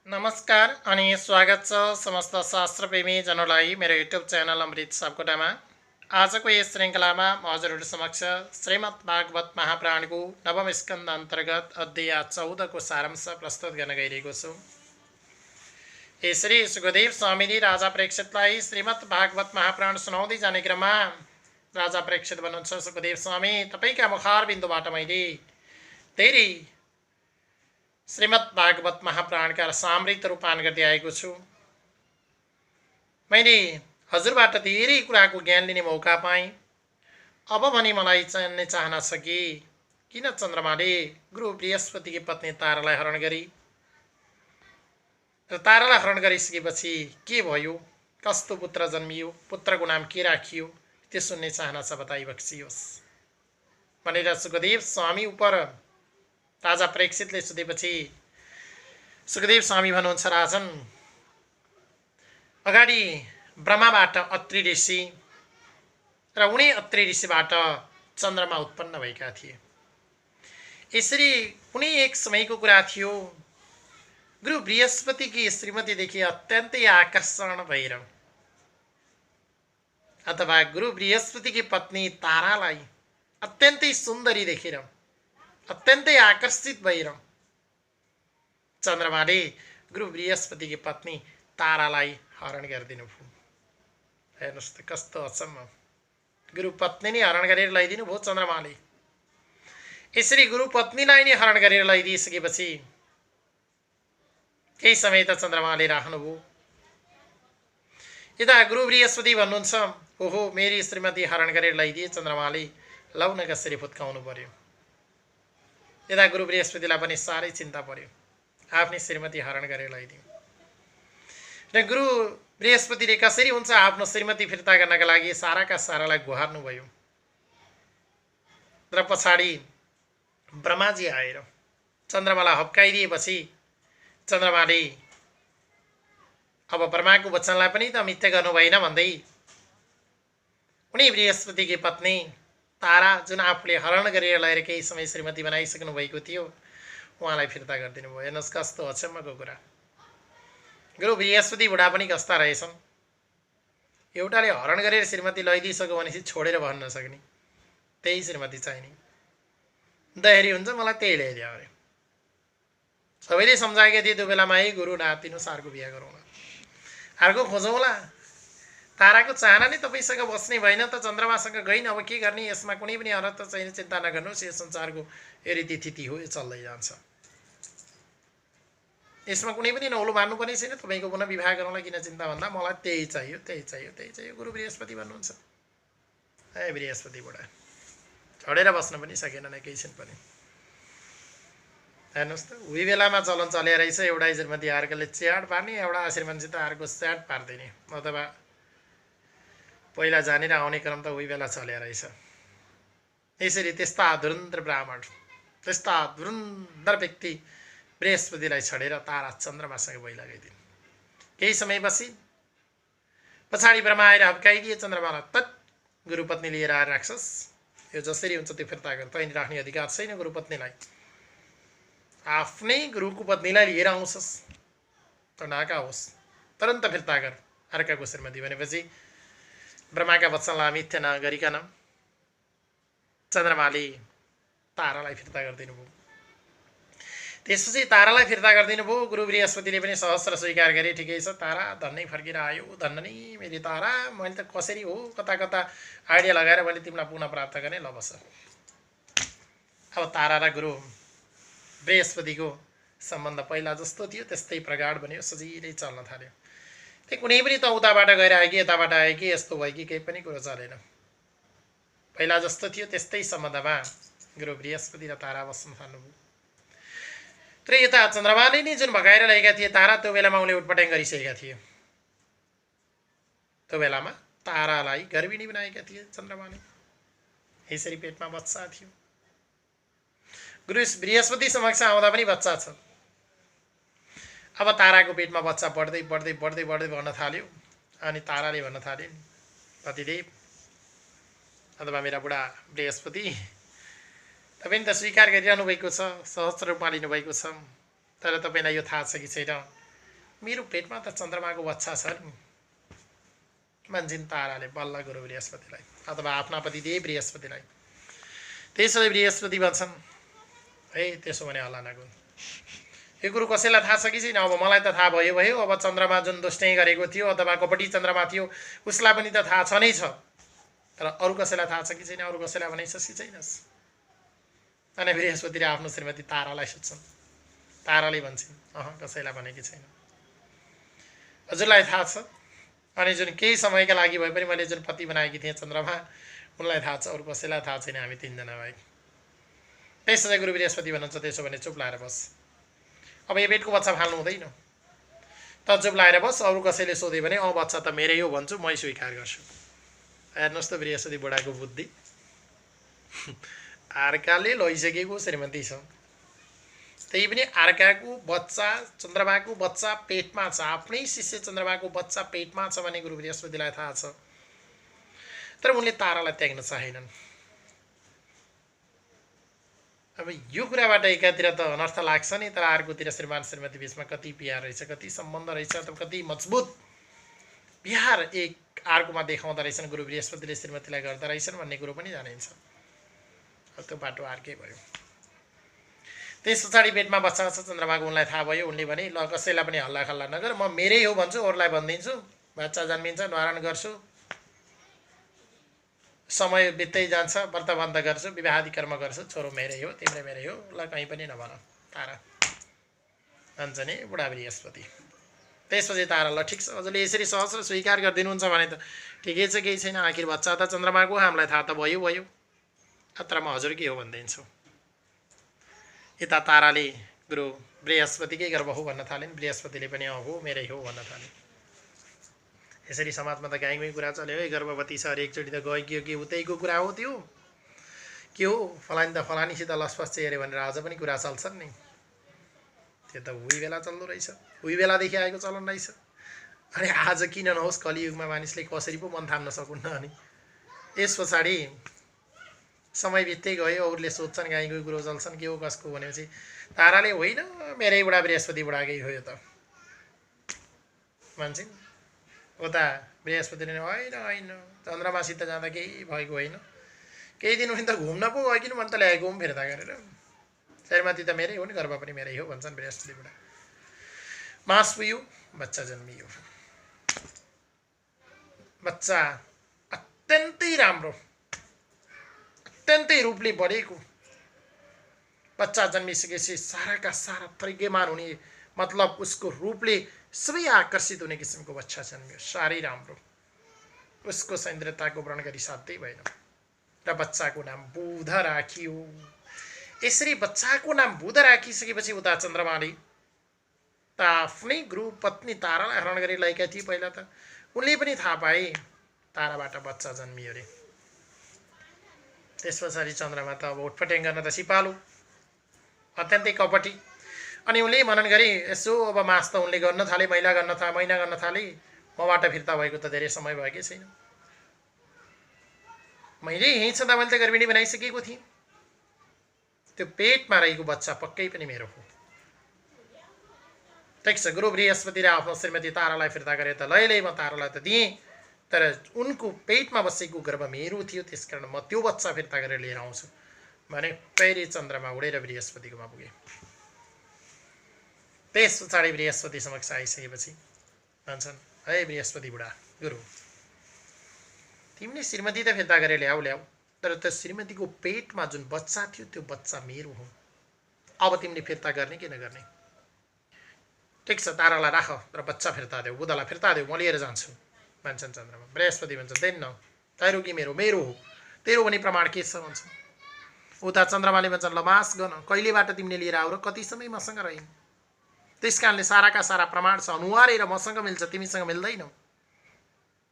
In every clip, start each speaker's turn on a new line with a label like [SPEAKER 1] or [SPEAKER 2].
[SPEAKER 1] नमस्कार अनि स्वागत छ समस्त शास्त्रप्रेमी जनलाई मेरो युट्युब च्यानल अमृत सापकोटामा। आजको यस श्रृङ्खलामा म हजुरहरू समक्ष श्रीमद् भागवत महापुराणको नवम स्कन्द अन्तर्गत अध्याय 14 को सारांश प्रस्तुत गर्न गइरहेको छु। यसरी सुखदेव स्वामीले राजा प्रेक्षितलाई श्रीमद् भागवत महापुराण सुनाउँदै जाने क्रममा राजा प्रेक्षित भन्नुहुन्छ, सुखदेव स्वामी, तपाईका मुखारबिन्दुबाट मैले धेरै श्रीमद् भागवत महापुराण का सामृत रूपान गर्दै आएको छु। मैले हजुरबाट धेरै कुराको ज्ञान लिने मौका पाएँ। अब भने मलाई जान्ने चाहना छ कि किन चन्द्रमाले गुरु बृहस्पतिकी पत्नी तारालाई हरण गरी र तारालाई हरण गरिसकेपछि के भयो, कस्तो पुत्र जन्मियो, पुत्रको नाम के राखियो, त्यो सुन्ने चाहना छ, बताइ बक्सियोस् भनेर सुखदेव स्वामी उपर राजा प्रेक्षितले सोधेपछि सुखदेव स्वामी भन्नुहुन्छ, राजन, अगाडि ब्रह्माबाट अत्रि ऋषि र उनी अत्रि ऋषिबाट चन्द्रमा उत्पन्न भएका थिए। यसरी कुनै एक समयको कुरा थियो, गुरु बृहस्पतिकी श्रीमतीदेखि अत्यन्तै आकर्षण भएर अथवा गुरु बृहस्पतिकी पत्नी तारालाई अत्यन्तै सुन्दरी देखेर अत्यन्तै आकर्षित भएर चन्द्रमाले गुरु बृहस्पतिकी पत्नी तारालाई हरण गरिदिनु भयो। हेर्नुहोस् त कस्तो अचम्म, गुरु पत्नी नै हरण गरेर लैदिनु भयो चन्द्रमाले। यसरी गुरु पत्नीलाई नै हरण गरेर लैदिइसकेपछि केही समय त चन्द्रमाले राख्नुभयो। यता गुरु बृहस्पति भन्नुहुन्छ, ओहो, मेरी श्रीमती हरण गरेर लैदिए चन्द्रमाले, लौ न कसरी फुत्काउनु पर्यो। यता गुरु बृहस्पतिलाई पनि साह्रै चिन्ता पर्यो, आफ्नै श्रीमती हरण गरेर लैदियो र गुरु बृहस्पतिले कसरी हुन्छ आफ्नो श्रीमती फिर्ता गर्नका लागि साराका सारालाई गुहार्नु भयो। र पछाडि ब्रह्माजी आएर चन्द्रमालाई हप्काइदिएपछि चन्द्रमाले अब ब्रह्माको वचनलाई पनि त मिथ्या गर्नु भएन भन्दै उनी बृहस्पतिकी पत्नी तारा, जुन आफूले हरण गरेर लगेर केही समय श्रीमती बनाइसक्नु भएको थियो, उहाँलाई फिर्ता गरिदिनु भयो। हेर्नुहोस् कस्तो अचम्मको कुरा। गुरु बृहस्पति बुढा पनि कस्ता रहेछन्, एउटाले हरण गरेर श्रीमती लैदिइसक्यो भनेपछि छोडेर भन्न नसक्ने, त्यही श्रीमती चाहिने, दहेरी हुन्छ, मलाई त्यही ल्याइदियो अरे। सबैले सम्झाएका थिए त्यो बेलामा, है गुरु नातिनुहोस्, अर्को बिहा गरौँला, अर्को खोजौँला, ताराको चाहना नै तपाईँसँग बस्ने भएन त, चन्द्रमासँग गइन, अब के गर्ने, यसमा कुनै पनि अर्थ छैन, चिन्ता नगर्नुहोस्, यो संसारको यो रीतिथिति हो, यो चल्दै जान्छ, यसमा कुनै पनि नौलो मान्नुपर्ने छैन, तपाईँको पुनः विवाह गरौँला, किन चिन्ता भन्दा मलाई त्यही चाहियो, त्यही चाहियो, त्यही चाहियो, गुरु बृहस्पति भन्नुहुन्छ। ए बृहस्पति बुढा छोडेर बस्न पनि सकेन न, केही छिन पनि। हेर्नुहोस् त, उही बेलामा चलन चले रहेछ, एउटा श्रीमती अर्कोले च्याट पार्ने, एउटा श्रीमतीसित अर्को च्याट पार्दिने, अथवा पहिला जानेर आउने क्रम त उही बेला चले रहेछ। यसरी त्यस्ता धुरन्धर ब्राह्मण, त्यस्ता धुरन्धर व्यक्ति बृहस्पतिलाई छोडेर तारा चन्द्रमासँग भइ लगाइदिन्। केही समयपछि पछाडि ब्रह्मा आएर हप्काइदिए चन्द्रमालाई, तत् गुरुपत्नी लिएर आएर राख्छस्, यो जसरी हुन्छ त्यो फिर्ता गर, तैँले राख्ने अधिकार छैन गुरुपत्नीलाई, आफ्नै गुरुको पत्नीलाई लिएर आउँछस् त नाका होस्, तुरन्त फिर्ता गर अर्काको श्रीमती भनेपछि ब्रह्माका वचनलाई मिथ्या नगरिकन चन्द्रमाले तारालाई फिर्ता गरिदिनु भयो। त्यसपछि तारालाई फिर्ता गरिदिनु भयो। गुरु बृहस्पतिले पनि सहस्र स्वीकार गरे, ठिकै छ तारा, धन नै फर्केर आयो, धन नै मेरी तारा, मैले त कसरी हो कता कता आइडिया लगाएर मैले तिमीलाई पुनः प्राप्त गरेँ, ल बस। अब तारा र गुरु बृहस्पतिको सम्बन्ध पहिला जस्तो थियो त्यस्तै प्रगाढ बन्यो, सजिलै चल्न थाल्यो। त्यो कुनै पनि त उताबाट गएर आयो कि यताबाट आयो कि यस्तो भयो कि केही पनि कुरो चलेन, पहिला जस्तो थियो त्यस्तै सम्बन्धमा गुरु बृहस्पति र तारा बस्न थाल्नुभयो। तर यता चन्द्रमाले नै जुन भगाएर लगेका थिए तारा, त्यो बेलामा उनले उटपटाङ गरिसकेका थिए। त्यो बेलामा तारालाई गर्भिणी बनाएका थिए चन्द्रमाले, यसरी पेटमा बच्चा थियो। गुरु बृहस्पति समक्ष आउँदा पनि बच्चा छ। अब ताराको पेटमा बच्चा बढ्दै बढ्दै बढ्दै बढ्दै बढ्न थाल्यो, अनि ताराले भन्न थाले, पतिदेव अथवा मेरा बुढा बृहस्पति, तपाईं त स्वीकार गरिरहनु भएको छ, सहस्र रूपमा लिनुभएको छ, तर तपाईलाई यो थाहा छ कि छैन, मेरो पेटमा त चन्द्रमाको बच्चा छ नि भन्छन् ताराले बल्ल गुरु बृहस्पतिलाई अथवा आफ्ना पतिदेव बृहस्पतिलाई। त्यसैले बृहस्पति भन्छन् है त्यसो भने हल्ला नगर्नु, यो कुरो कसैलाई थाहा छ कि छैन? अब मलाई त थाहा भयो भयो, अब चन्द्रमा जुन दुष्टै गरेको थियो अथवा कपटी चन्द्रमा थियो उसलाई पनि त थाहा छ नै छ, तर अरू कसैलाई थाहा छ कि छैन? अरू कसैलाई भनाइछस् कि छैनस्? अनि बृहस्पतिले आफ्नो श्रीमती तारालाई सोध्छन्। ताराले भन्छन् कसैलाई भनेकी छैन, हजुरलाई थाहा छ। अनि जुन केही समयका लागि भए पनि मैले जुन पति बनाएकी थिएँ चन्द्रमा, उनलाई थाहा छ, अरू कसैलाई थाहा छैन, हामी तीनजना बाहेक। त्यसै गुरु बृहस्पति भन्नुहुन्छ त्यसो भने चुप लाएर बस, अब यो पेटको बच्चा फाल्नु हुँदैन, त चुप लाएर बस। अरू कसैले सोध्यो भने बच्चा त मेरै हो भन्छु, मै स्वीकार गर्छु। हेर्नुहोस् त बृहस्पति बुढाको बुद्धि, अर्काले लैसकेको श्रीमती छ, त्यही पनि अर्काको बच्चा चन्द्रमाको बच्चा पेटमा छ, आफ्नै शिष्य चन्द्रमाको बच्चा पेटमा छ भने गुरु बृहस्पतिलाई थाहा छ, तर उनले तारालाई त्याग्न चाहेनन्। अब यो कुराबाट एकातिर त अनर्थ लाग्छ नि, तर अर्कोतिर श्रीमान श्रीमती बिचमा कति प्यार रहेछ, कति सम्बन्ध रहेछ, अथवा कति मजबुत प्यार एक अर्कोमा देखाउँदा रहेछन् गुरु बृहस्पतिले श्रीमतीलाई गर्दा रहेछन् भन्ने कुरो पनि जानिन्छ। त्यो बाटो अर्कै भयो। त्यस पछाडि पेटमा बच्चा छ चन्द्रमाको, उनलाई थाहा भयो। उनले भने ल कसैलाई पनि हल्ला खल्ला नगर, म मेरै हो भन्छु, अरूलाई भनिदिन्छु, बच्चा जन्मिन्छ, न्वारण गर्छु, समय बित्दै जान्छ, व्रत बन्द गर्छु, विवाहादि कर्म गर्छु, छोरो मेरै हो, तिम्रो मेरै हो, ल कहीँ पनि नभन तारा भन्छ नि बुढा बृहस्पति। त्यसपछि तारा ल ठिक छ, हजुरले यसरी सहज स्वीकार गरिदिनुहुन्छ भने त ठिकै छ, केही छैन, आखिर बच्चा त चन्द्रमाको, हामीलाई थाहा त भयो भयो, अत्र म हजुर के हो भनिदिन्छु। यता ताराले गुरु बृहस्पतिकै गर्भ हो भन्न थालिन्, बृहस्पतिले पनि हो मेरै हो भन्न थाले। यसरी समाजमा त गाई कुरा चल्यो है, गर्भवती छ अरे एकचोटि त गयो के उतैको कुरा हो त्यो, के हो फलानी त फलानीसित लसपस अरे भनेर आज पनि कुरा चल्छन् नि। त्यो त उही बेला चल्दो रहेछ, उही बेलादेखि आएको चलन रहेछ। अनि आज किन नहोस्, कलियुगमा मानिसले कसरी पो मन थाम्न सकुन्न। अनि यस पछाडि समय बित्दै गयो, अरूले सोध्छन् गाई कुरो चल्छन्, के हो कसको भनेपछि ताराले होइन मेरै बुढा बृहस्पति बुढाकै हो यो त भन्छन्। उता बृहस्पतिले होइन होइन चन्द्रमासित जाँदा केही भएको होइन, केही दिन उनी त घुम्न पो गइकिन मन त ल्याएको पनि फिर्ता गरेर, श्रीमती त मेरै हो नि, गर्भ पनि मेरै हो भन्छन् बृहस्पति बुढा। मास पुग्यो, बच्चा जन्मियो, बच्चा अत्यन्तै राम्रो अत्यन्तै रूपले बढेको बच्चा जन्मिसकेपछि साराका सारा प्रज्ञमान हुने, मतलब उसको रूपले सबै आकर्षित हुने किसिमको बच्चा जन्मियो, साह्रै राम्रो। उसको सौन्दर्यताको वर्णन गरी साध्यै भएन र बच्चाको नाम बुध राखियो। यसरी बच्चाको नाम बुध राखिसकेपछि उता चन्द्रमाले त आफ्नै गुरु पत्नी तारालाई हरण गरी ल्याएका थिए। पहिला त उनले पनि थाहा पाए ताराबाट बच्चा जन्मियो रे। त्यस पछाडि चन्द्रमा त अब उठपट्याङ गर्न त सिपालु, अत्यन्तै कपटी। अनि उनले मनन गरी यसो अब मास त उनले गर्न थाले, महिना गर्न थाले, मबाट फिर्ता भएको त धेरै समय भएकै छैन, मैले यहीँ छँदा मैले त गर्भिणी बनाइसकेको थिएँ, त्यो पेटमा रहेको बच्चा पक्कै पनि मेरो हो। ठिक छ, गुरु बृहस्पतिले आफ्नो श्रीमती तारालाई फिर्ता गरे त लैलै म तारालाई त दिएँ, तर उनको पेटमा बसेको गर्भ मेरो थियो, त्यसकारण म त्यो बच्चा फिर्ता गरेर लिएर आउँछु भने फेरि चन्द्रमा उडेर बृहस्पतिकोमा पुगे। त्यस पछाडि बृहस्पति समक्ष आइसकेपछि भन्छन् है बृहस्पति बुढा गुरु, तिमीले श्रीमती त फिर्ता गरेर ल्याऊ, तर त्यो श्रीमतीको पेटमा जुन बच्चा थियो त्यो बच्चा मेरो हो, अब तिमीले फिर्ता गर्ने कि नगर्ने? ठिक छ, तारालाई राख र बच्चा फिर्ता देऊ, बुधलाई फिर्ता देऊ, म लिएर जान्छु भन्छन् चन्द्रमा। बृहस्पति भन्छ देन्न, तारो कि मेरो हो, तेरो भने प्रमाण के छ भन्छ। उता चन्द्रमाले भन्छन् ल मास गर्न, कहिलेबाट तिमीले लिएर आऊ र कति समय मसँग रहिन्, त्यस कारणले साराका सारा प्रमाण छ, अनुहारै र मसँग मिल्छ, तिमीसँग मिल्दैन,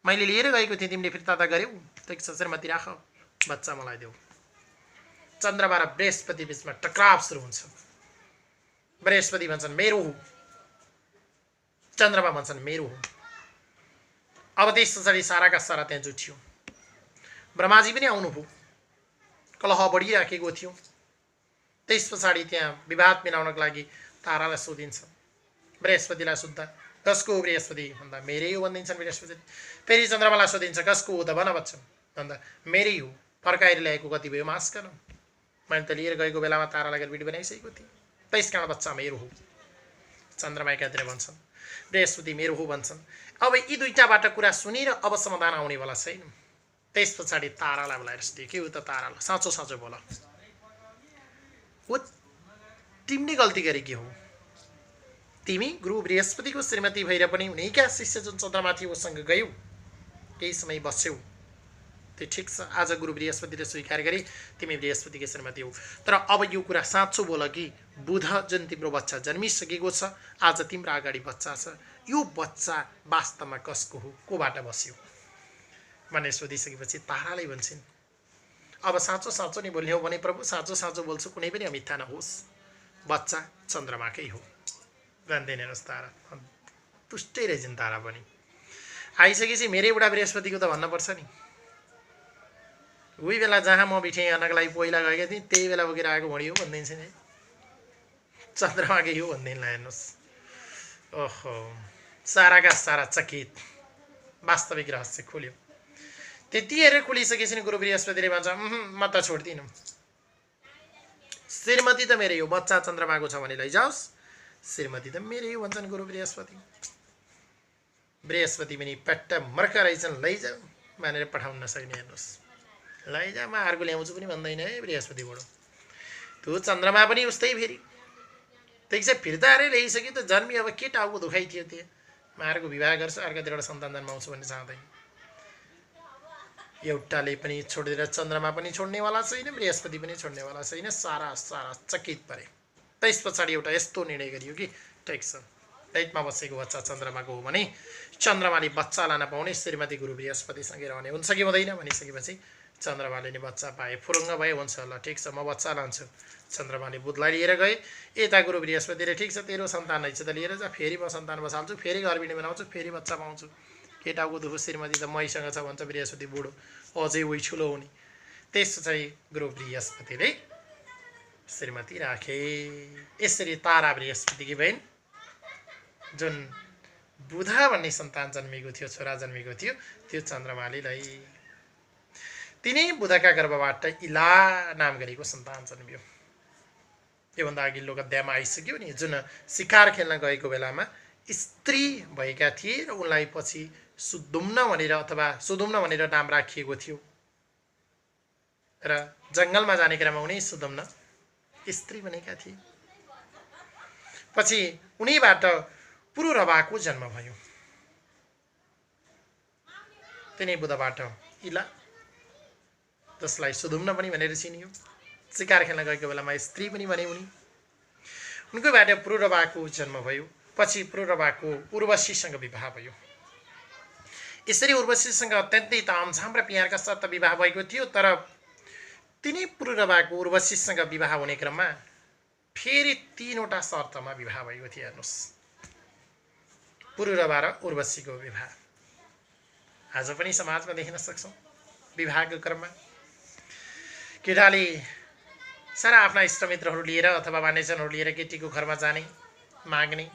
[SPEAKER 1] मैले लिएर गएको थिएँ, तिमीले फिर्ता त गर्यौ, ठिक छ श्रीमती राख, बच्चा मलाई देऊ। चन्द्रमा र बृहस्पति बिचमा टकराव सुरु हुन्छ। बृहस्पति भन्छन् मेरो हो, चन्द्रमा भन्छन् मेरो हो। अब त्यस पछाडि साराका सारा त्यहाँ जुटियो। ब्रह्माजी पनि आउनुभयो, कलह बढिराखेको थियो। त्यस पछाडि त्यहाँ विवाद मिलाउनको लागि तारालाई सोधिन्छ, बृहस्पतिलाई सोद्धा कसको हो बृहस्पति भन्दा मेरै हो भनिदिन्छन् बृहस्पतिले। फेरि चन्द्रमालाई सोधिन्छ कसको हो त भन बच्चन भन्दा मेरै हो। फर्काएर ल्याएको कति भयो मास्कन, मैले त लिएर गएको बेलामा तारा लगेर भिडियो बनाइसकेको थिएँ, त्यस कारण बच्चा मेरो हो। चन्द्रमा एकातिर भन्छन्, बृहस्पति मेरो हो भन्छन्। अब यी दुईटाबाट कुरा सुनेर अब समाधान आउनेवाला छैन। त्यस पछाडि तारालाई बोलाएर सोध्यो, के हो त तारालाई, साँचो साँचो बोल, हो तिमीले गल्ती गरेकी हौ। तिमी गुरु बृहस्पतिको श्रीमती भएर पनि उनैका शिष्य जुन चन्द्रमा थियो उसँग गयौ, केही समय बस्यौ, त्यो ठिक छ। आज गुरु बृहस्पतिले स्वीकार गरे तिमी बृहस्पतिको श्रीमती हौ। तर अब यो कुरा साँचो बोल कि बुध जुन तिम्रो बच्चा जन्मिसकेको छ, आज तिम्रो अगाडि बच्चा छ, यो बच्चा वास्तवमा कसको हो, कोबाट बस्यो भनेर सोधिसकेपछि ताराले भन्छन्, अब साँचो साँचो नै बोल्ने हो भने प्रभु साँचो साँचो बोल्छु, कुनै पनि अमिथ्या नहोस्, बच्चा चन्द्रमाकै हो। जान्दैन हेर्नुहोस् तारा तुष्टै रहेछन्। तारा पनि आइसकेपछि मेरै बुढा बृहस्पतिको त भन्नुपर्छ नि। उही बेला जहाँ म बिठेँ हेर्नको लागि पहिला गएका थिएँ, त्यही बेला बोकेर आएको भणी हो भनिदिन्छ नि, चन्द्रमाकै हो भनिदिनु हेर्नुहोस्। ओहो, साराका सारा चकित, वास्तविक रहस्य खुल्यो। त्यति हेरेर खुलिसकेपछि गुरु बृहस्पतिले भन्छ, म त छोड्दिनँ, श्रीमती त मेरै हो, बच्चा चन्द्रमाको छ भने लैजाओस्, श्रीमती त मेरै हो भन्छन् गुरु बृहस्पति। बृहस्पति पनि पट्ट मर्का रहेछन्, लैजाऊ भनेर पठाउन नसक्ने हेर्नुहोस्। लैजा म अर्को ल्याउँछु पनि भन्दैन है बृहस्पति बडो। त्यो चन्द्रमा पनि उस्तै फेरि त्यही चाहिँ फिर्ता अरे ल्याइसक्यो त जन्मी, अब के टाउको दुखाइ थियो त्यो, म अर्को विवाह गर्छु, अर्कोतिरबाट सन्तान जन्माउँछु भन्ने चाहँदैन। एउटाले पनि छोडेर चन्द्रमा पनि छोड्नेवाला छैन, बृहस्पति पनि छोड्नेवाला छैन, सारा सारा चकित परे। त्यस पछाडि एउटा यस्तो निर्णय गरियो कि ठिक छ, पेटमा बसेको बच्चा चन्द्रमाको हो भने चन्द्रमाले बच्चा लान पाउने, श्रीमती गुरु बृहस्पतिसँगै रहने हुन्छ कि हुँदैन भनिसकेपछि चन्द्रमाले नि बच्चा पाए, फुरुङ्ग भए, हुन्छ ल ठिक छ म बच्चा लान्छु। चन्द्रमाले बुधलाई लिएर गए, यता गुरु बृहस्पतिले ठिक छ तेरो सन्तान रहेछ त लिएर जा, फेरि म सन्तान बसाल्छु, फेरि गर्भिणी बनाउँछु, फेरि बच्चा पाउँछु। केटाको दुःख श्रीमती त मैसँग छ भन्छ बृहस्पति बुढो, अझै उही ठुलो हुने। त्यस चाहिँ गुरु बृहस्पतिले श्रीमती राखे। यसरी तारा बृहस्पतिकी बहिनी जुन बुध भन्ने सन्तान जन्मेको थियो, छोरा जन्मेको थियो, त्यो चन्द्रमाले लै तिनै बुधका गर्भबाट इला नाम गरेको सन्तान जन्मियो। योभन्दा अघिल्लो अध्यायमा आइसक्यो नि, जुन शिकार खेल्न गएको बेलामा स्त्री भएका थिए र उनलाई पछि सुदुम्न भनेर अथवा सुदुम्न भनेर नाम राखिएको थियो र जङ्गलमा जाने क्रममा उनी सुदुम्न स्त्री बनेका थिए। पछि उनीबाट पुरुरवाको जन्म भयो, तिनै बुधबाट इला, जसलाई सुदुम्न पनि भनेर चिनियो। शिकार खेल्न गएको बेलामा स्त्री पनि भने उनी, उनकोबाट पुरुरवाको जन्म भयो। पछि पुरुरवाको उर्वशीसँग विवाह भयो। यसरी उर्वशीसँग अत्यन्तै तामझाम र प्यारका साथ विवाह भएको थियो। तर तिनै पुरुरवाको उर्वशीसँग विवाह हुने क्रममा फेरि 3वटा शर्तमा विवाह भएको थियो। हेर्नुहोस्, पुरुरवा र उर्वशीको विवाह आज पनि समाजमा देख्न सक्छौँ। विवाहको क्रममा केटाले सारा आफ्ना इष्टमित्रहरू लिएर अथवा मानिसजनहरू लिएर केटीको घरमा जाने, माग्ने,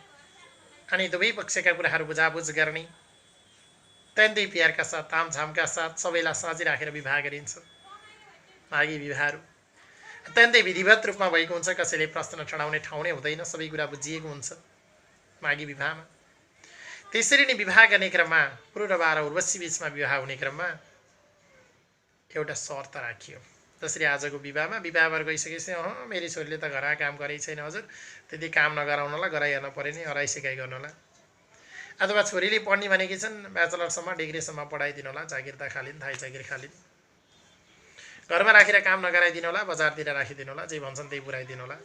[SPEAKER 1] अनि दुवै पक्षका कुराहरू बुझाबुझ गर्ने, अत्यन्तै प्यारका साथ तामझामका साथ सबैलाई साझी राखेर विवाह गरिन्छ। मागी विवाहहरू अत्यन्तै विधिवत रूपमा भएको हुन्छ, कसैले प्रश्न चढाउने ठाउँ नै हुँदैन, सबै कुरा बुझिएको हुन्छ मागी विवाहमा। त्यसरी नै विवाह गर्ने क्रममा पुरुरवा र उर्वशी बीचमा विवाह हुने क्रममा एउटा शर्त राखियो। जसरी आजको विवाहमा विवाह भएर गइसकेपछि मेरी छोरीले त घरमा काम गरेकै छैन हजुर, त्यति काम नगराउनलाई गराइहाल्नु पऱ्यो नि, हराइसिकाइ गर्नुहोला, अथवा छोरीले पढ्ने भनेकी छन् ब्याचलरसम्म डिग्रीसम्म पढाइदिनु होला, जागिर त खालिन्, थाहै जागिर खालिन्, घरमा राखेर काम नगराइदिनु होला, बजारतिर राखिदिनु होला, जे भन्छन् त्यही पुऱ्याइदिनु होला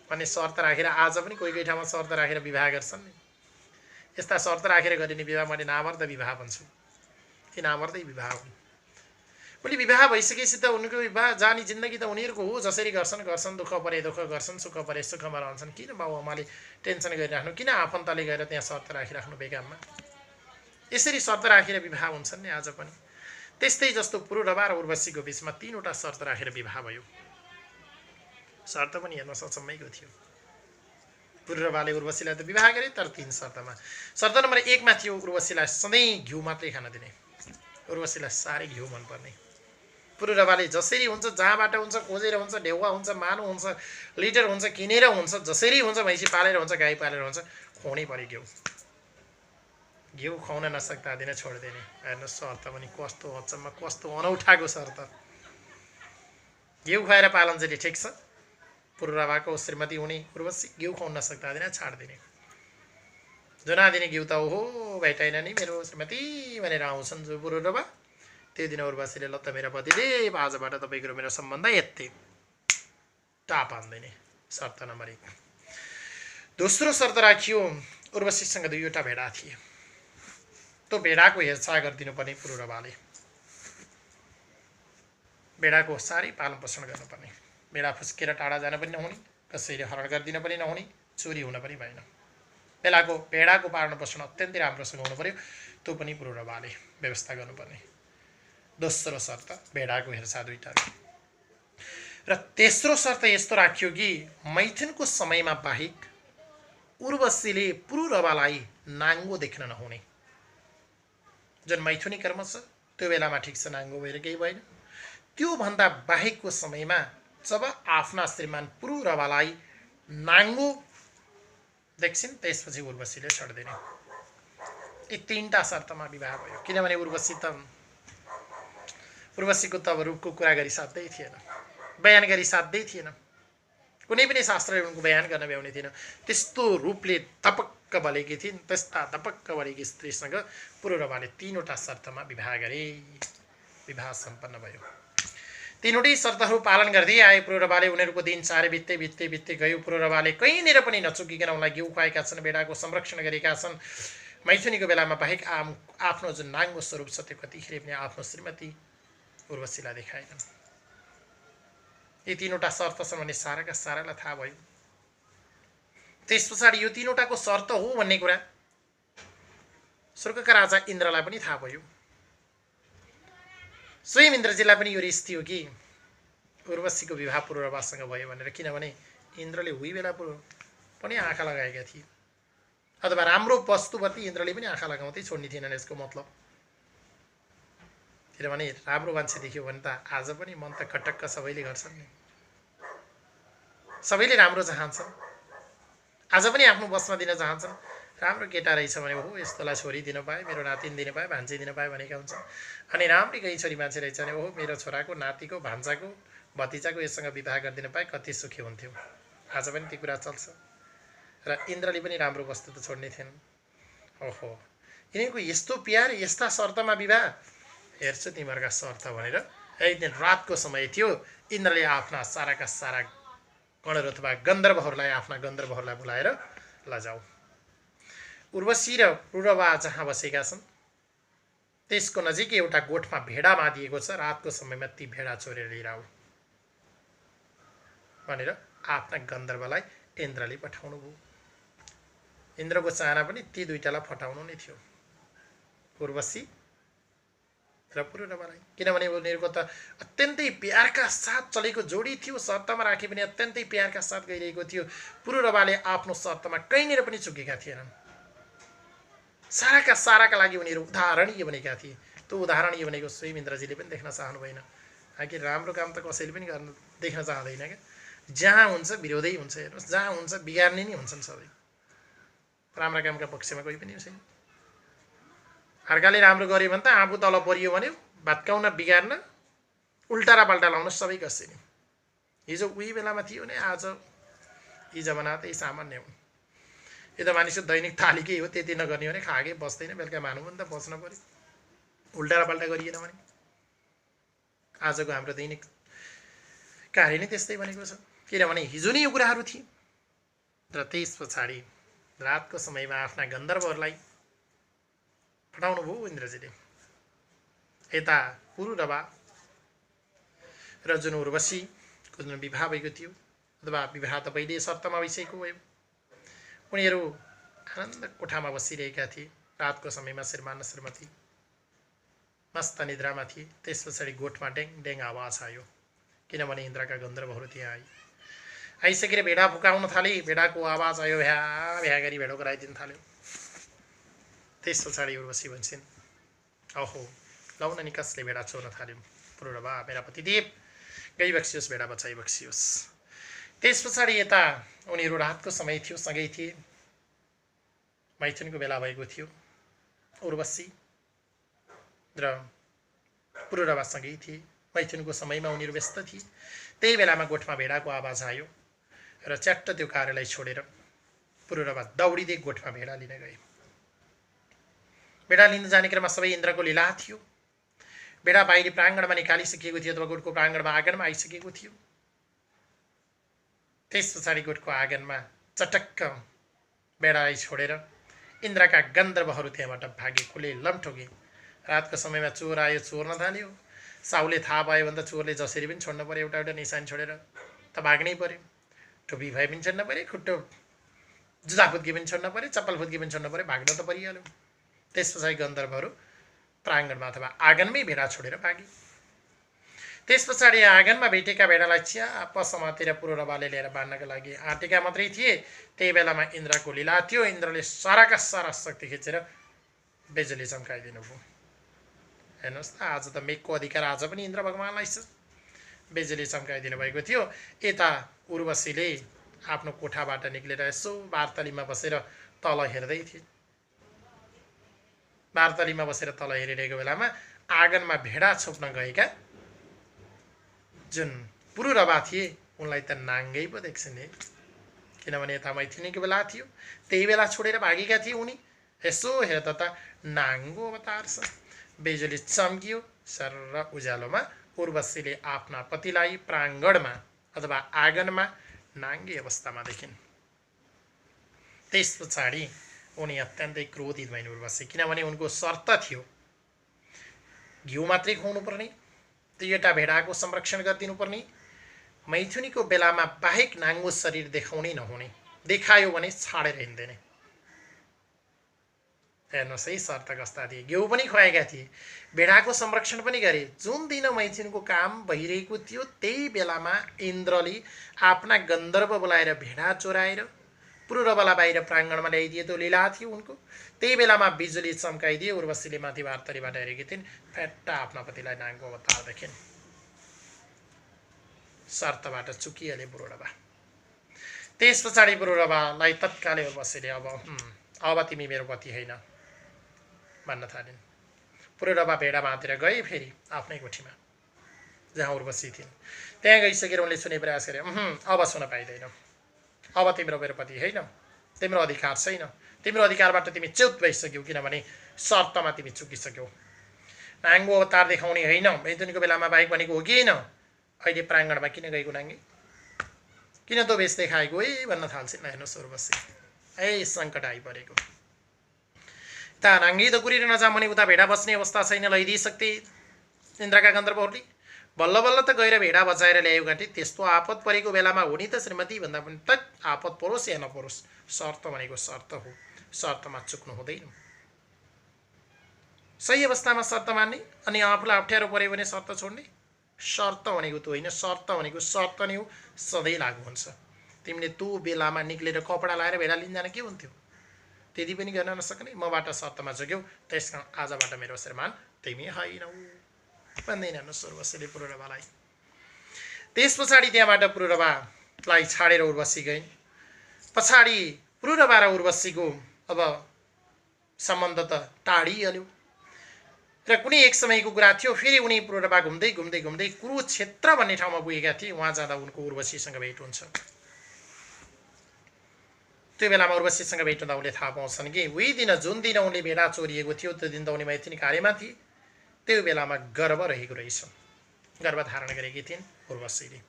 [SPEAKER 1] भन्ने शर्त राखेर आज पनि कोही कोही ठाउँमा शर्त राखेर विवाह गर्छन् नि। यस्ता शर्त राखेर गरिने विवाह मैले नामर्द विवाह भन्छु। यी नामर्दै विवाह हुन्। भोलि विवाह भइसकेपछि त उनको विवाह जानी जिन्दगी त उनीहरूको हो, जसरी गर्छन् गर्छन्, दुःख परे दुःख गर्छन्, सुख परे सुखमा रहन्छन्। किन बाबुआमाले टेन्सन गरिराख्नु, किन आफन्तले गएर त्यहाँ शर्त राखिराख्नु बेकाममा। यसरी शर्त राखेर विवाह हुन्छन् नि आज पनि। त्यस्तै जस्तो पुरुरवा र उर्वशीको बिचमा 3वटा शर्त राखेर विवाह भयो। शर्त पनि हेर्न सचम्मैको थियो। पुरुरवाले उर्वशीलाई त विवाह गरे, तर 3 शर्तमा। शर्त नम्बर 1 मा थियो उर्वशीलाई सधैँ घिउ मात्रै खान दिने। उर्वशीलाई साह्रै घिउ मनपर्ने। पुरुरवाले जसरी हुन्छ, जहाँबाट हुन्छ, खोजेर हुन्छ, ढेउवा हुन्छ, मानु हुन्छ, लिटर हुन्छ, किनेर हुन्छ, जसरी हुन्छ, भैँसी पालेर हुन्छ, गाई पालेर हुन्छ, खुवाउनै पर्यो घिउ। घिउ खुवाउन नसक्दा दिन छोडिदिने। हेर्नुहोस् शर्त पनि कस्तो अचम्म, कस्तो अनौठाको शर्त। घिउ खुवाएर पालनचेली ठिक छ, पुरुरवाको श्रीमती हुने उर्वशी घिउ खुवाउन नसक्दा दिन छाडिदिने। जुना दिने घिउ त ओहो भेटाइन नि मेरो श्रीमती भनेर आउँछन् जो पुरुरवा, त्यो दिन उर्वशीले ल त मेरो पतिदेव आजबाट तपाईँको मेरो सम्बन्ध यत्ति टाप हान्दिने। शर्त नम्बर 1। दोस्रो शर्त राखियो, उर्वशीसँग 2वटा भेडा थिए, त्यो भेडाको हेरचाह गरिदिनु पर्ने पुरुरवाले। भेडाको साह्रै पालन पोषण गर्नुपर्ने। भेडा फुस्केर टाढा जान पनि नहुने, कसैले हरण गरिदिन पनि नहुने, चोरी हुन पनि भएन। भेडाको पालन पोषण अत्यन्तै राम्रोसँग हुनु पर्यो, त्यो पनि पुरुरवाले व्यवस्था गर्नुपर्ने। दोस्रो शर्त भेडाको हेरचाह 2टा। र तेस्रो शर्त यस्तो राखियो कि मैथुनको समयमा बाहेक उर्वशीले पुरुरवालाई नाङ्गो देख्न नहुने। जुन मैथुनी कर्म छ त्यो बेलामा ठिक छ, नाङ्गो भएर केही भएन। त्यो भन्दा बाहेकको समयमा जब आफ्ना श्रीमान पुरुरवालाई नाङ्गो देख्छिन्, त्यसपछि उर्वशीले छोडिदिने। यी 3टा शर्तमा विवाह भयो। किनभने उर्वशीको त अब रूपको कुरा गरी साध्यै थिएन, बयान गरी साध्यै थिएन। कुनै पनि शास्त्रले उनको बयान गर्न भ्याउने थिएन। त्यस्तो रूपले धपक्क बलेकी थिइन्। त्यस्ता धपक्क बलेकी स्त्रीसँग पुरुरवाले 3वटा शर्तमा विवाह गरे। विवाह सम्पन्न भयो। 3वटै शर्तहरू पालन गर्दै आए पुरुरवाले। उनीहरूको दिन चाँडै बित्दै गयो। पुरुरवाले कहीँनिर पनि नचुकिकन उनलाई घिउ खुवाएका छन्, भेडाको संरक्षण गरेका छन्। मैथुनीको बेलामा बाहेक आफ्नो जुन नाङ्गो स्वरूप छ त्यो कतिखेर पनि आफ्नो श्रीमती उर्वशीलाई देखाएनन्। यी 3वटा शर्त छन् भने साराका सारालाई थाहा भयो। त्यस पछाडि यो 3वटाको शर्त हो भन्ने कुरा स्वर्गका राजा इन्द्रलाई पनि थाहा भयो। स्वयं इन्द्रजीलाई पनि यो रिस थियो कि उर्वशीको विवाह पुरुरवासँग भयो भनेर। किनभने इन्द्रले उही बेला पनि आँखा लगाएका थिए, अथवा राम्रो वस्तुप्रति इन्द्रले पनि आँखा लगाउँदै छोड्ने थिएनन्। यसको मतलब किनभने राम्रो मान्छे देख्यो भने त आज पनि मन त खटक्क सबैले गर्छन् नि, सबैले राम्रो चाहन्छन्। आज पनि आफ्नो बसमा दिन चाहन्छन्। राम्रो केटा रहेछ भने हो यस्तोलाई छोरी दिन पाए, मेरो नातिन दिन पाए, भान्जी दिन पाए भनेका हुन्छन्। अनि राम्रै कहीँ छोरी मान्छे रहेछ भने हो मेरो छोराको, नातिको, भान्जाको, भतिजाको यससँग विवाह गरिदिन पाए कति सुखी हुन्थ्यो। आज पनि त्यो कुरा चल्छ। र इन्द्रले पनि राम्रो वस्तु त छोड्ने थिएन। ओहो, यिनीहरूको यस्तो प्यार, यस्ता शर्तमा विवाह, हेर्छु तिमीहरूका शर्त भनेर एक दिन रातको समय थियो। इन्द्रले आफ्ना साराका सारा गणर अथवा गन्धर्वहरूलाई, आफ्ना गन्धर्वहरूलाई बोलाएर लजाऊ। उर्वशी र पुरुरवा जहाँ बसेका छन् त्यसको नजिकै एउटा गोठमा भेडा बाँधिएको छ। रातको समयमा ती भेडा चोरेर लिएर आऊ भनेर आफ्ना गन्धर्वलाई इन्द्रले पठाउनु भयो। इन्द्रको चाहना पनि ती 2टालाई फटाउनु नै थियो, उर्वशी र पुरुरवालाई। किनभने उनीहरूको त अत्यन्तै प्यारका साथ चलेको जोडी थियो। शर्तमा राखे पनि अत्यन्तै प्यारका साथ गइरहेको थियो। पुरुरवाले आफ्नो शर्तमा कहीँनिर पनि चुकेका थिएनन्। साराका साराका लागि उनीहरू उदाहरणीय बनेका थिए। त्यो उदाहरणीय बनेको स्वयं इन्द्रजीले पनि देख्न चाहनु भएन। आखिर राम्रो काम त कसैले पनि देख्न चाहँदैन क्या। जहाँ हुन्छ विरोधै हुन्छ। हेर्नुहोस्, जहाँ हुन्छ बिगार्ने नै हुन्छन् सबै। राम्रा कामका पक्षमा कोही पनि छैन। अर्काले राम्रो गर्यो भने त आफू तल परियो भने भत्काउन, बिगार्न, उल्टा र पल्टा लाउन सबै कसैले। हिजो उही बेलामा थियो भने आज यी जमाना त सामान्य हुन्। यो त मानिसको दैनिक थालीकै हो। त्यति नगर्ने भने खाएकै बस्दैन। बेलुका मानु पनि त बस्न पर्यो। उल्टा र पल्टा गरिएन भने आजको हाम्रो दैनिक कार्य नै त्यस्तै बनेको छ। किनभने हिजो नै यो कुराहरू थिए। र त्यस पछाडि रातको समयमा आफ्ना गन्धर्वहरूलाई पठाउनु भयो इन्द्रजीले। यता पुरुरवा र जुन उर्वशीको जुन विवाह भएको थियो, अथवा विवाह त पहिले शर्तमा भइसकेको भयो। उनीहरू आनन्द कोठामा बसिरहेका थिए। रातको समयमा श्रीमान र श्रीमती मस्त निद्रामा थिए। त्यस पछाडि गोठमा डेङ डेङ आवाज आयो। किनभने इन्द्रका गन्धर्वहरू त्यहाँ आए। आइसकेर भेडा फुकाउन थाले। भेडाको आवाज आयो, भ्या भ्या गरी भेडो कराइदिन थाल्यो। त्यस पछाडि उर्वशी भन्छन्, ओहो लौ न नि कसले भेडा चोर्न थाल्यो। पुरूरवा मेरा पतिदेव गइबक्सियोस्, भेडा बचाइ बक्सियोस्। त्यस पछाडि यता उनीहरू रातको समय थियो, सँगै थिए। मैथुनको बेला भएको थियो। उर्वशी र पुरूरवा सँगै थिए। मैथुनको समयमा उनीहरू व्यस्त थिए। त्यही बेलामा गोठमा भेडाको आवाज आयो र च्याट्ट त्यो कार्यलाई छोडेर पुरूरवा दौडिँदै गोठमा भेडा लिन गए। भेडा लिन जाने क्रममा सबै इन्द्रको लीला थियो। भेडा बाहिरी प्राङ्गणमा निकालिसकिएको थियो अथवा गोठको प्राङ्गणमा आँगनमा आइसकेको थियो। त्यस पछाडि गोठको आँगनमा चटक्क भेडालाई छोडेर इन्द्रका गन्धर्वहरू त्यहाँबाट भागे, खुले लम्ठोगे। रातको समयमा चोर आयो, चोर्न थाल्यो। साहुले थाहा पायो भने त चोरले जसरी पनि छोड्नु पर्यो, एउटा एउटा निशानी छोडेर त भाग्नै पर्यो। टोपी भए पनि छोड्नु पर्यो, खुट्टो जुत्ता फुत्की पनि छोड्नु पर्यो, चप्पल फुत्की पनि छोड्नु पर्यो, भाग्न त परिहाल्यो। त्यस पछाडि गन्धर्वहरू प्राङ्गणमा अथवा आँगनमै भेडा छोडेर भागे। त्यस पछाडि आँगनमा भेटेका भेडालाई च्याप समातेर पुरूरवाले लिएर बाँध्नका लागि आँटेका मात्रै थिए। त्यही बेलामा इन्द्रको लीला थियो। इन्द्रले साराका सारा शक्ति खिचेर बिजुली चम्काइदिनु भयो। हेर्नुहोस् त, आज त मेघको अधिकार आज पनि इन्द्र भगवानलाई छ। बिजुली चम्काइदिनु भएको थियो। यता उर्वशीले आफ्नो कोठाबाट निक्लेर यसो वार्तालीमा बसेर तल हेर्दै थिए। वार्तालीमा बसेर तल हेरिरहेको बेलामा आँगनमा भेडा छोप्न गएका जुन पुरूरवा थिए उनलाई त नाङ्गै पो देख्छन्। किनभने यता मैथिलीको बेला थियो, त्यही बेला छोडेर भागेका थिए उनी। यसो हेर्दा त नाङ्गो अवतार छ। बिजुली चम्कियो। सर्र उज्यालोमा उर्वशीले आफ्ना पतिलाई प्राङ्गणमा अथवा आँगनमा नाङ्गे अवस्थामा देखिन्। त्यस पछाडि उनी अत्यन्तै क्रोधित भइन् उर्वशी, किनभने उनको शर्त थियो घिउ मात्रै खुवाउनु पर्ने, दुईवटा भेडाको संरक्षण गरिदिनु पर्ने, मैथुनीको बेलामा बाहेक नाङ्गो शरीर देखाउनै नहुने, देखायो भने छाडेर हिँड्दैन। हेर्नुहोस् है शर्त कस्ता थिए। घिउ पनि खुवाएका थिए, भेडाको संरक्षण पनि गरे। जुन दिन मैथुनको काम भइरहेको थियो त्यही बेलामा इन्द्रले आफ्ना गन्धर्व बोलाएर भेडा चोराएर पुरूरवालाई बाहिर प्राङ्गणमा ल्याइदिए। त्यो लीला थियो उनको। त्यही बेलामा बिजुली चम्काइदिए। उर्वशीले माथि वार्तालीबाट हेरेकी थिइन्। फ्याट्टा आफ्ना पतिलाई नाङ्गो अवतार देखिन्। शर्तबाट चुकिहाले पुरूरवा। त्यस पछाडि पुरूरवालाई तत्कालै उर्वशीले अब तिमी मेरो पति होइन भन्न थालिन्। पुरूरवा भेडा बाँधेर गए फेरि आफ्नै कोठीमा जहाँ उर्वशी थिइन्। त्यहाँ गइसकेर उनले सुने प्रयास गरे, अब सुन पाइँदैन, अब तिम्रो मेरो पति होइन, तिम्रो अधिकार छैन, तिम्रो अधिकारबाट तिमी च्युत भइसक्यौ, किनभने शर्तमा तिमी चुकिसक्यौ। नाङ्गो अवतार देखाउने होइन, मैथुनको बेलामा बाहेक भनेको हो कि होइन? अहिले प्राङ्गणमा किन गएको नाङ्गे? किन तँ भेष देखाएको है भन्न थाल्छिन्। हेर्नुहोस् उर्वशी, सङ्कट आइपरेको। उता नाङ्गी त कुरेर नजाम भने उता भेडा बस्ने अवस्था छैन, लैदिइसक्थे इन्द्रका गन्धर्वहरूले। बल्ल बल्ल त गएर भेडा बचाएर ल्यायो घाँटी। त्यस्तो आपत परेको बेलामा हो नि त श्रीमती भन्दा पनि त आपत परोस् या नपरोस्, शर्त भनेको शर्त हो, शर्तमा चुक्नु हुँदैन। सही अवस्थामा शर्त मान्ने अनि आफूलाई अप्ठ्यारो पऱ्यो भने शर्त छोड्ने। शर्त भनेको त्यो होइन, शर्त भनेको शर्त नै हो, सधैँ लागु हुन्छ। तिमीले त्यो बेलामा निक्लेर कपडा लाएर भेडा लिन जान के हुन्थ्यो? त्यति पनि गर्न नसक्ने। मबाट शर्तमा चुक्यौ, त्यस कारण आजबाट मेरो श्रीमान तिमी होइनौ भन्दैन उर्वशीले पुरूरवालाई। त्यस पछाडि त्यहाँबाट पुरूरवालाई छाडेर उर्वशी गइन्। पछाडि पुरूरवा र उर्वशीको अब सम्बन्ध त टाढिहाल्यो र कुनै एक समयको कुरा थियो। फेरि उनी पुरूरवा घुम्दै घुम्दै घुम्दै कुरुक्षेत्र भन्ने ठाउँमा पुगेका थिए। उहाँ जाँदा उनको उर्वशीसँग भेट हुन्छ। त्यो बेलामा उर्वशीसँग भेट हुँदा उनले थाहा पाउँछन् कि उही दिन जुन दिन उनले भेडा चोरिएको थियो त्यो दिन त उनी मैथिली कार्यमा थिए। त्यो बेलामा गर्भ रहेको रहेछ, गर्भधारण गरेकी थिइन् उर्वशीले।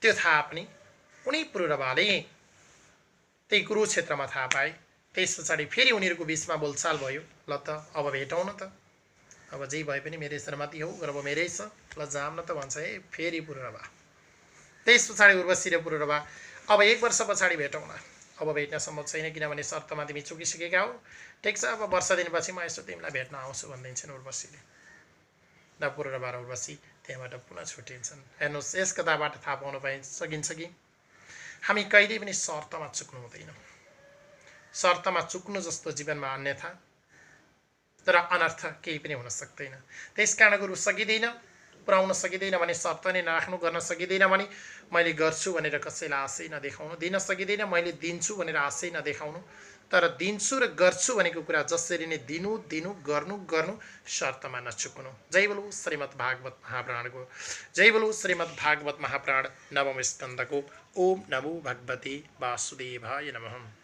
[SPEAKER 1] त्यो थाहा पनि उनी पुरूरवाले त्यही कुरुक्षेत्रमा थाहा पाए। त्यस पछाडि फेरि उनीहरूको बिचमा बोलचाल भयो। ल त अब भेटौँ न त, अब जे भए पनि मेरै श्रीमती हो, गर्भ मेरै छ, ल जाम न त भन्छ है फेरि पुरूरवा। त्यस पछाडि उर्वशी र पुरूरवा अब 1 वर्ष पछाडि भेटौँ न, अब भेट्न सम्भव छैन किनभने शर्तमा तिमी चुकिसकेका हो। ठिक छ, अब वर्ष दिनपछि म यसो तिमीलाई भेट्न आउँछु भनिदिन्छन् उर्वशीले। र पुरूरवा र उर्वशी त्यहाँबाट पुनः छुटिन्छन्। हेर्नुहोस्, यस कथाबाट थाहा पाउन सकिन्छ कि हामी कहिले पनि शर्तमा चुक्नु हुँदैन। शर्तमा चुक्नु जस्तो जीवनमा अन्यथा तर अनर्थ केही पनि हुन सक्दैन। त्यसकारण गुरु सकिँदैन, पुर्याउन सकिँदैन भने शर्त नै नराख्नु, गर्न सकिँदैन भने मैले गर्छु भनेर कसैलाई आशै नदेखाउनु, दिन सकिँदैन मैले दिन्छु भनेर आशै नदेखाउनु, तर दिन्छु र गर्छु भनेको कुरा जसरी नै दिनु दिनु, गर्नु गर्नु, शर्तमा नचुक्नु। जय बोलो श्रीमद् भागवत महापुराणको। जय बोलो श्रीमद् भागवत महापुराण नवम स्कन्धको। ओम नमो भगवते वासुदेवाय नमः।